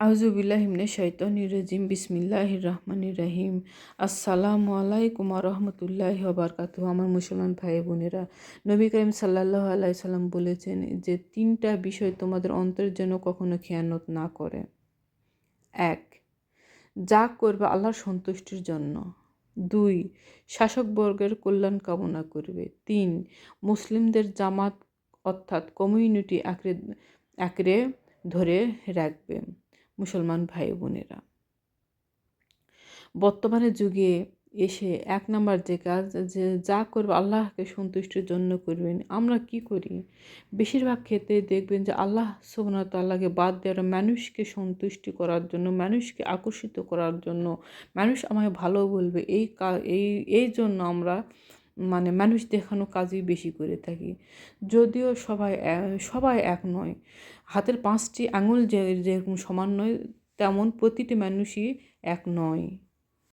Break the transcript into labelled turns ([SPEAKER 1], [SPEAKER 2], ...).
[SPEAKER 1] আউযুবিল্লাহি মিনাশ শাইতানির রাজিম বিসমিল্লাহির রহমানির রহিম। আসসালামু আলাইকুম ওয়া রাহমাতুল্লাহি ওয়া বারাকাতুহু। আমার মুসলমান ভাই বোনেরা, নবী করিম সাল্লাল্লাহু আলাইহি সাল্লাম বলেছেন যে ৩টা বিষয় তোমাদের অন্তরের যেন কখনো খেয়ানত না করে। ১. যা করবে আল্লাহর সন্তুষ্টির জন্য। ২. শাসকবর্গের কল্যাণ কামনা করবে। ৩. মুসলিমদের জামাত অর্থাৎ কমিউনিটি আঁকড়ে ধরে রাখবে। মুসলমান ভাই বোনেরা, বর্তমানে যুগে এসে ১ নাম্বার যে কাজ, যে যা করবে আল্লাহকে সন্তুষ্টির জন্য করবেন। আমরা কি করি? বেশিরভাগ ক্ষেত্রে দেখবেন যে আল্লাহ সুবহানাহু ওয়া তাআলাকে বাদ দিয়ে আমরা মানুষকে সন্তুষ্টি করার জন্য, মানুষকে আকর্ষিত করার জন্য, মানুষ আমায় ভালো বলবে এই জন্য আমরা মানুষ দেখানো কাজই বেশি করে থাকি। যদিও সবাই এক নয়। হাতের ৫টি আঙুল যেরকম সমান নয়, তেমন প্রতিটি মানুষই এক নয়।